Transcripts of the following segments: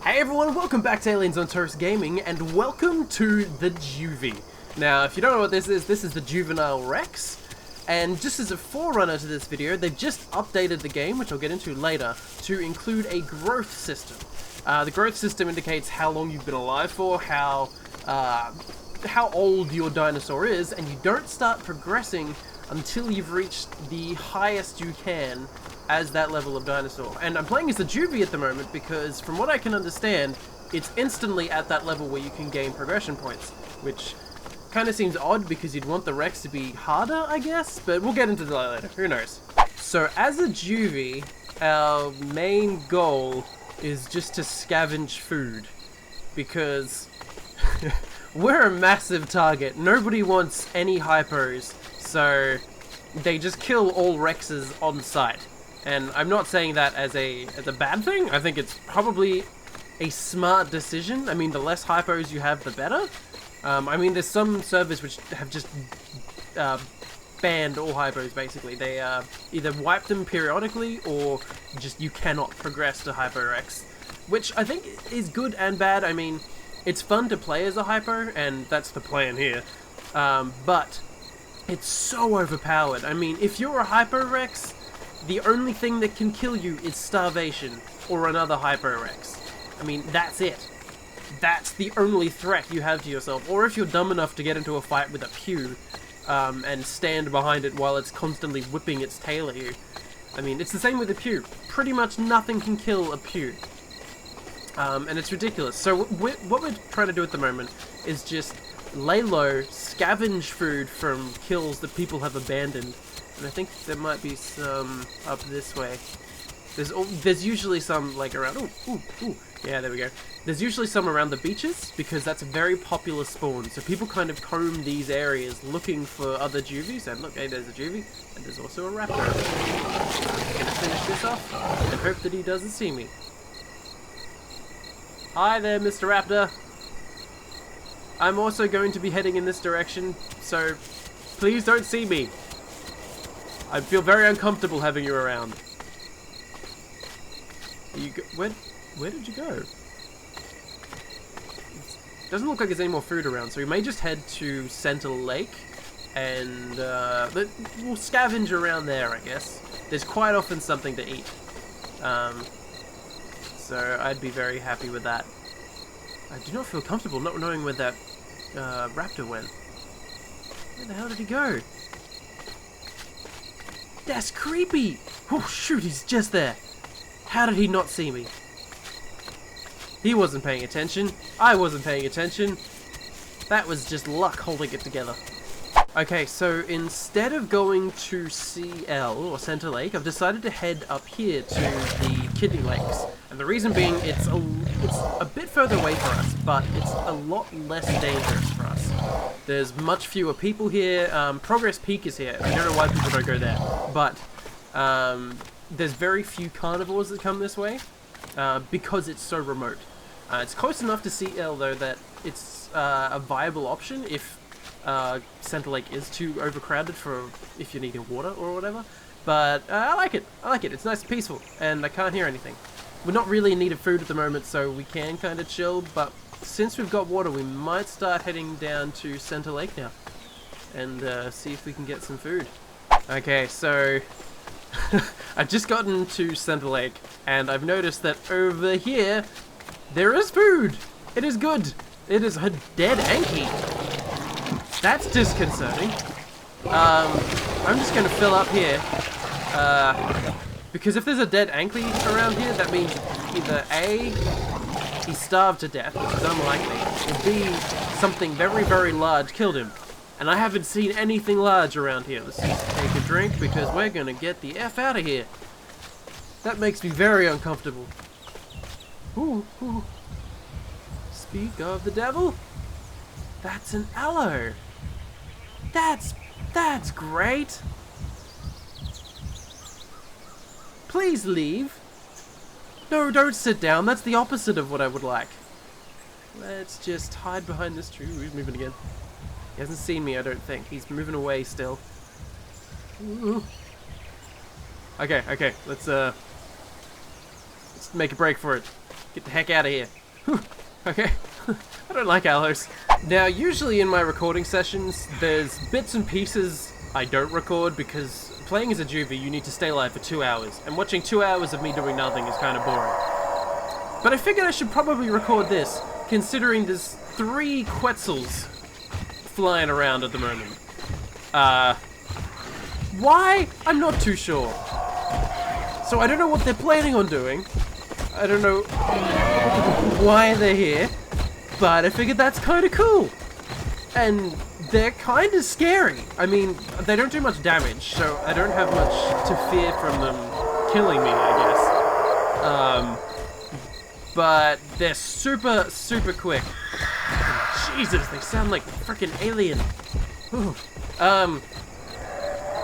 Hey everyone, welcome back to Aliens on Toast Gaming, and welcome to the JUVI. Now, if you don't know what this is the Juvenile Rex, and just as a forerunner to this video, they've just updated the game, which I'll get into later, to include a growth system. The growth system indicates how long you've been alive for, how old your dinosaur is, and you don't start progressing until you've reached the highest you can as that level of dinosaur. And I'm playing as the JUVI at the moment because, from what I can understand, it's instantly at that level where you can gain progression points, which kind of seems odd because you'd want the Rex to be harder, I guess, but we'll get into that later, who knows. So as a JUVI, our main goal is just to scavenge food, because we're a massive target. Nobody wants any Hypos, so they just kill all Rexes on sight. And I'm not saying that as a bad thing. I think it's probably a smart decision. I mean, the less Hypos you have, the better. I mean, there's some servers which have just banned all Hypos, basically. They either wipe them periodically, or just you cannot progress to Hypo Rex, which I think is good and bad. I mean, it's fun to play as a Hypo, and that's the plan here. But it's so overpowered. I mean, if you're a Hypo Rex, the only thing that can kill you is starvation or another Hypo Rex. I mean, that's it. That's the only threat you have to yourself. Or if you're dumb enough to get into a fight with a Pew and stand behind it while it's constantly whipping its tail at you. I mean, it's the same with a Pew. Pretty much nothing can kill a Pew. And it's ridiculous. So what we're trying to do at the moment is just lay low, scavenge food from kills that people have abandoned. And I think there might be some up this way. There's usually some like around. Yeah, there we go. There's usually some around the beaches because that's a very popular spawn. So people kind of comb these areas looking for other juvies. And look, hey, there's a juvie, and there's also a raptor. I'm gonna finish this off and hope that he doesn't see me. Hi there, Mr. Raptor. I'm also going to be heading in this direction, so please don't see me. I feel very uncomfortable having you around. Where did you go? Doesn't look like there's any more food around, so we may just head to Center Lake, and we'll scavenge around there, I guess. There's quite often something to eat. So I'd be very happy with that. I do not feel comfortable not knowing where that raptor went. Where the hell did he go? That's creepy! Oh shoot, he's just there. How did he not see me? He wasn't paying attention. I wasn't paying attention. That was just luck holding it together. Okay, so instead of going to CL, or Center Lake, I've decided to head up here to the Kidney Lakes. And the reason being, it's a bit further away for us, but it's a lot less dangerous for us. There's much fewer people here. Progress Peak is here. I don't know why people don't go there, but there's very few carnivores that come this way because it's so remote. It's close enough to CL though that it's a viable option if Center Lake is too overcrowded for if you're needing water or whatever. But I like it. It's nice and peaceful, and I can't hear anything. We're not really in need of food at the moment, so we can kind of chill, but since we've got water, we might start heading down to Center Lake now and see if we can get some food. Okay, so I've just gotten to Center Lake, and I've noticed that over here, there is food! It is good! It is a dead Anki! That's disconcerting. I'm just gonna fill up here, because if there's a dead Anki around here, that means either A, he starved to death, which is unlikely, or B, something very, very large killed him. And I haven't seen anything large around here. Let's just take a drink, because we're gonna get the F out of here. That makes me very uncomfortable. Ooh. Speak of the devil. That's an aloe. That's great. Please leave. No, don't sit down. That's the opposite of what I would like. Let's just hide behind this tree. He's moving again. He hasn't seen me, I don't think. He's moving away still. Ooh. Okay. Let's make a break for it. Get the heck out of here. Whew. Okay. I don't like aloes. Now, usually in my recording sessions, there's bits and pieces I don't record because playing as a juvie, you need to stay alive for 2 hours, and watching 2 hours of me doing nothing is kind of boring. But I figured I should probably record this, considering there's 3 Quetzals flying around at the moment. Why? I'm not too sure. So I don't know what they're planning on doing. I don't know why they're here, but I figured that's kind of cool. And they're kind of scary. I mean, they don't do much damage, so I don't have much to fear from them killing me, I guess. But they're super, super quick. Jesus, they sound like freaking alien. Whew.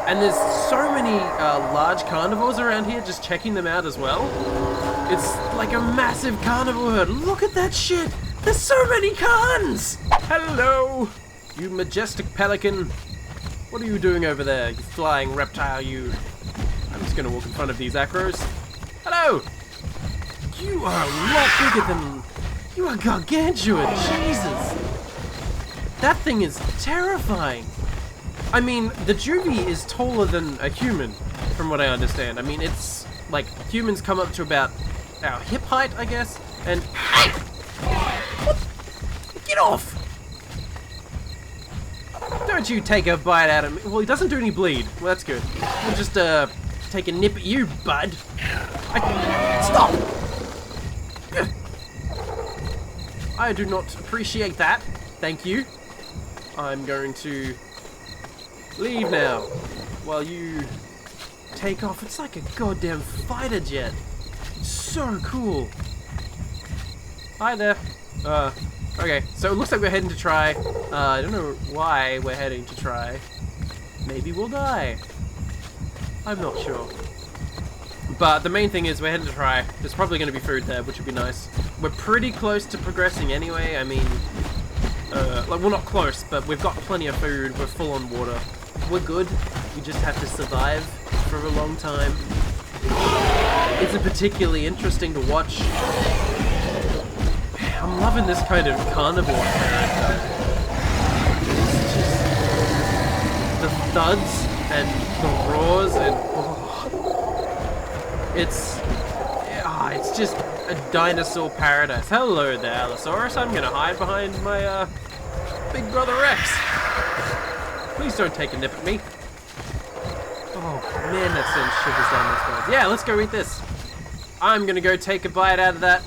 And there's so many large carnivores around here, just checking them out as well. It's like a massive carnivore herd. Look at that shit! There's so many carns! Hello, you majestic pelican. What are you doing over there, you flying reptile, you? I'm just gonna walk in front of these acros. Hello! You are a lot bigger than... You are gargantuan, Jesus! That thing is terrifying. I mean, the juvie is taller than a human, from what I understand. I mean, it's like humans come up to about our hip height, I guess, and... Hey! What? Get off! Don't you take a bite out of me. Well, he doesn't do any bleed. Well, that's good. We'll just take a nip at you, bud. Stop! I do not appreciate that. Thank you. I'm going to leave now while you take off. It's like a goddamn fighter jet. It's so cool. Hi there. Okay, so it looks like we're heading to try. I don't know why we're heading to try. Maybe we'll die. I'm not sure. But the main thing is we're heading to try. There's probably going to be food there, which would be nice. We're pretty close to progressing anyway. I mean, like, we're not close, but we've got plenty of food. We're full on water. We're good. We just have to survive for a long time. It's particularly interesting to watch. I'm loving this kind of carnivore character. It's just the thuds and the roars and it's just a dinosaur paradise. Hello there, Allosaurus. I'm gonna hide behind my big brother Rex. Please don't take a nip at me. Oh man, that sends shivers down my spine. Yeah, let's go eat this. I'm gonna go take a bite out of that.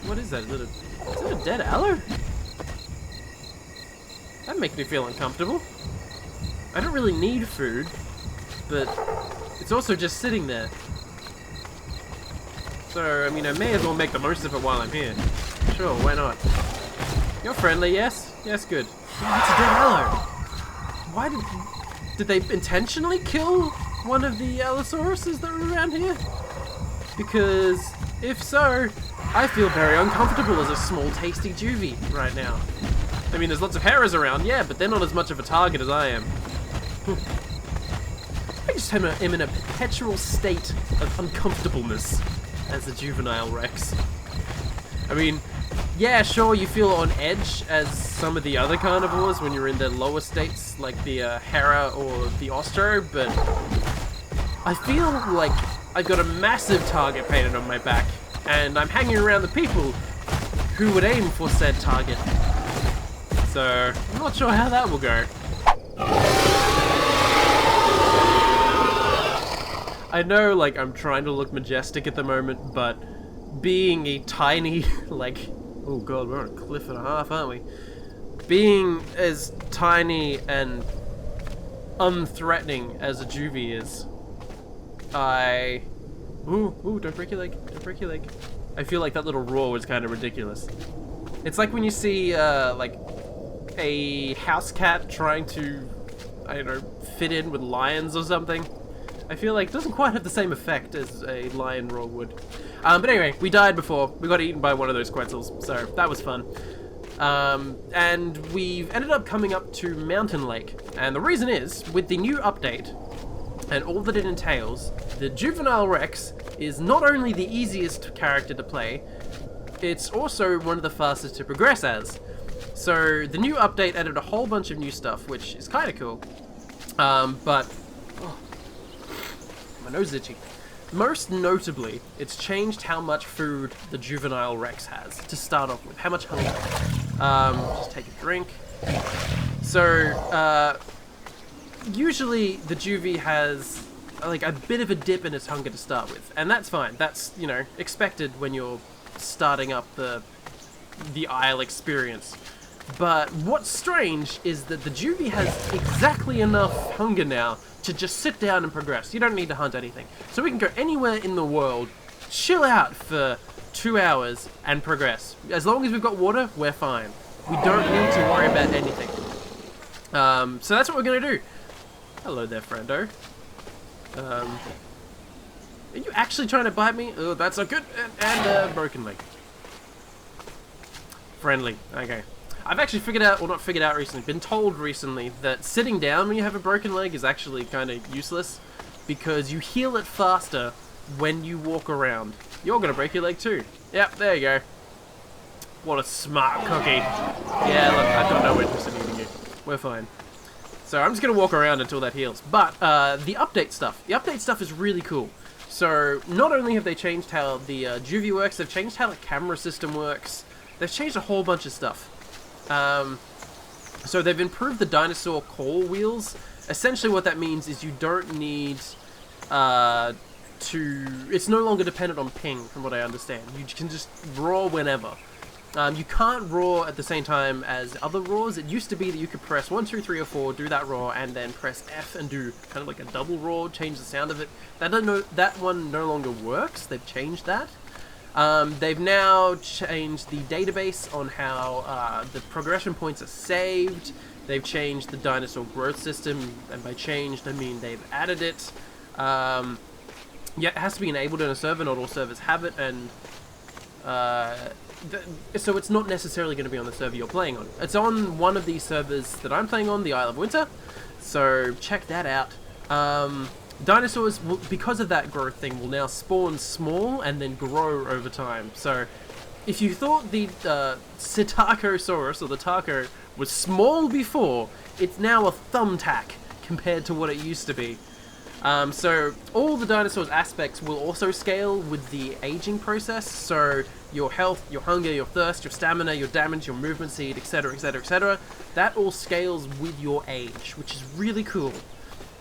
What is that? Is it a dead aloe? That makes me feel uncomfortable. I don't really need food, but it's also just sitting there. So, I mean, I may as well make the most of it while I'm here. Sure, why not? You're friendly, yes? Yes, good. Yeah, that's a dead aloe. Why did they intentionally kill one of the Allosauruses that were around here? Because if so, I feel very uncomfortable as a small, tasty juvie right now. I mean, there's lots of hares around, yeah, but they're not as much of a target as I am. I just am in a perpetual state of uncomfortableness as a juvenile Rex. I mean, yeah, sure, you feel on edge as some of the other carnivores when you're in their lower states, like the Hera or the Ostro, but I feel like I've got a massive target painted on my back, and I'm hanging around the people who would aim for said target. So, I'm not sure how that will go. I know, like, I'm trying to look majestic at the moment, but being a tiny, like, oh god, we're on a cliff and a half, aren't we? Being as tiny and unthreatening as a juvie is, Ooh, don't break your leg, don't break your leg. I feel like that little roar was kind of ridiculous. It's like when you see, like, a house cat trying to, I don't know, fit in with lions or something. I feel like it doesn't quite have the same effect as a lion roar would. But anyway, we died before. We got eaten by one of those Quetzals, so that was fun. And we've ended up coming up to Mountain Lake. And the reason is, with the new update, and all that it entails, the Juvenile Rex is not only the easiest character to play, it's also one of the fastest to progress as. So the new update added a whole bunch of new stuff, which is kind of cool. But oh, my nose is itchy. Most notably, it's changed how much food the Juvenile Rex has to start off with. How much hunger? Just take a drink. So usually the Juvie has like a bit of a dip in its hunger to start with, and that's fine. That's, you know, expected when you're starting up the Isle experience. But what's strange is that the Juvie has exactly enough hunger now to just sit down and progress. You don't need to hunt anything. So we can go anywhere in the world, chill out for 2 hours, and progress. As long as we've got water, we're fine. We don't need to worry about anything. So that's what we're going to do. Hello there, friendo. Are you actually trying to bite me? Oh, that's not good. And broken leg. Friendly. Okay. I've actually figured out, well, not figured out recently, been told recently that sitting down when you have a broken leg is actually kind of useless because you heal it faster when you walk around. You're going to break your leg too. Yep, there you go. What a smart cookie. Yeah, look, I've got no interest in eating you. We're fine. So I'm just going to walk around until that heals. But the update stuff is really cool. So not only have they changed how the Juvie works, they've changed how the camera system works. They've changed a whole bunch of stuff. So they've improved the dinosaur call wheels. Essentially what that means is you don't need it's no longer dependent on ping, from what I understand. You can just roar whenever. You can't roar at the same time as other roars. It used to be that you could press 1, 2, 3, or 4, do that roar, and then press F and do kind of like a double roar, change the sound of it. That one no longer works. They've changed that. They've now changed the database on how the progression points are saved. They've changed the dinosaur growth system, and by changed I mean they've added it. Yeah, it has to be enabled in a server, not all servers have it, and so it's not necessarily going to be on the server you're playing on. It's on one of these servers that I'm playing on, the Isle of Winter, so check that out. Dinosaurs, because of that growth thing, will now spawn small and then grow over time. So, if you thought the Psittacosaurus, or the taco, was small before, it's now a thumbtack compared to what it used to be. So, all the dinosaurs' aspects will also scale with the aging process. So, your health, your hunger, your thirst, your stamina, your damage, your movement speed, etc., etc., etc. That all scales with your age, which is really cool.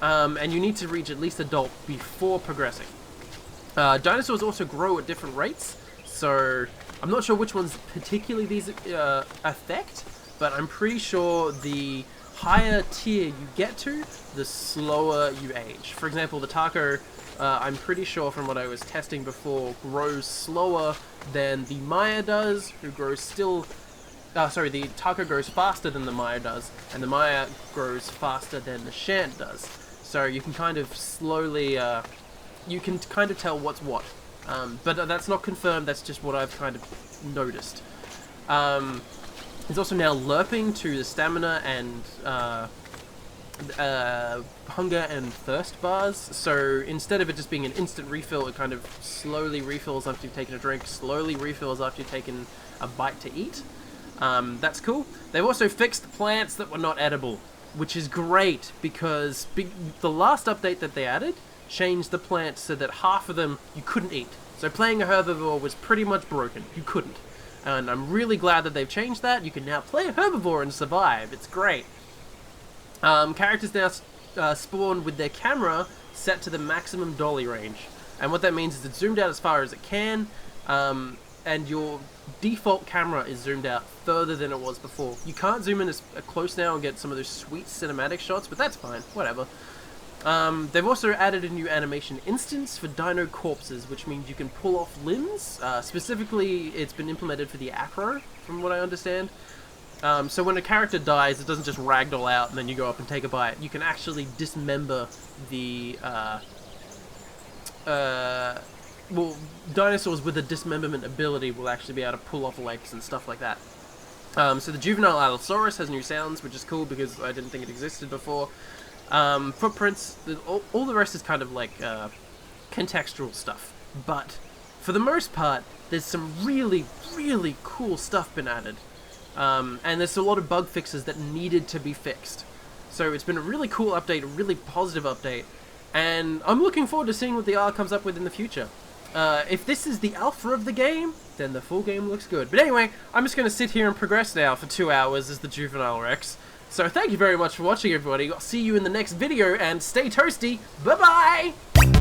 And you need to reach at least adult before progressing. Dinosaurs also grow at different rates, so I'm not sure which ones particularly these affect, but I'm pretty sure the higher tier you get to, the slower you age. For example, the taco, I'm pretty sure from what I was testing before, grows slower than the Maya does, who grows still... sorry, the taco grows faster than the Maya does, and the Maya grows faster than the Shant does. So you can kind of slowly, you can kind of tell what's what. But that's not confirmed, that's just what I've kind of noticed. There's also now lerping to the stamina and hunger and thirst bars. So instead of it just being an instant refill, it kind of slowly refills after you've taken a drink, slowly refills after you've taken a bite to eat. That's cool. They've also fixed the plants that were not edible, which is great because the last update that they added changed the plants so that half of them you couldn't eat. So playing a herbivore was pretty much broken. You couldn't. And I'm really glad that they've changed that. You can now play a herbivore and survive. It's great. Characters now spawn with their camera set to the maximum dolly range. And what that means is it's zoomed out as far as it can, and your default camera is zoomed out further than it was before. You can't zoom in as close now and get some of those sweet cinematic shots, but that's fine, whatever. They've also added a new animation instance for dino corpses, which means you can pull off limbs. Specifically, it's been implemented for the acro, from what I understand. So when a character dies, it doesn't just ragdoll out and then you go up and take a bite. You can actually dismember the... well, dinosaurs with a dismemberment ability will actually be able to pull off legs and stuff like that. So the Juvenile Allosaurus has new sounds, which is cool because I didn't think it existed before. Footprints, all the rest is kind of like contextual stuff. But for the most part, there's some really, really cool stuff been added. And there's a lot of bug fixes that needed to be fixed. So it's been a really cool update, a really positive update, and I'm looking forward to seeing what the R comes up with in the future. If this is the alpha of the game, then the full game looks good. But anyway, I'm just going to sit here and progress now for 2 hours as the Juvenile Rex. So thank you very much for watching, everybody. I'll see you in the next video, and stay toasty. Bye-bye!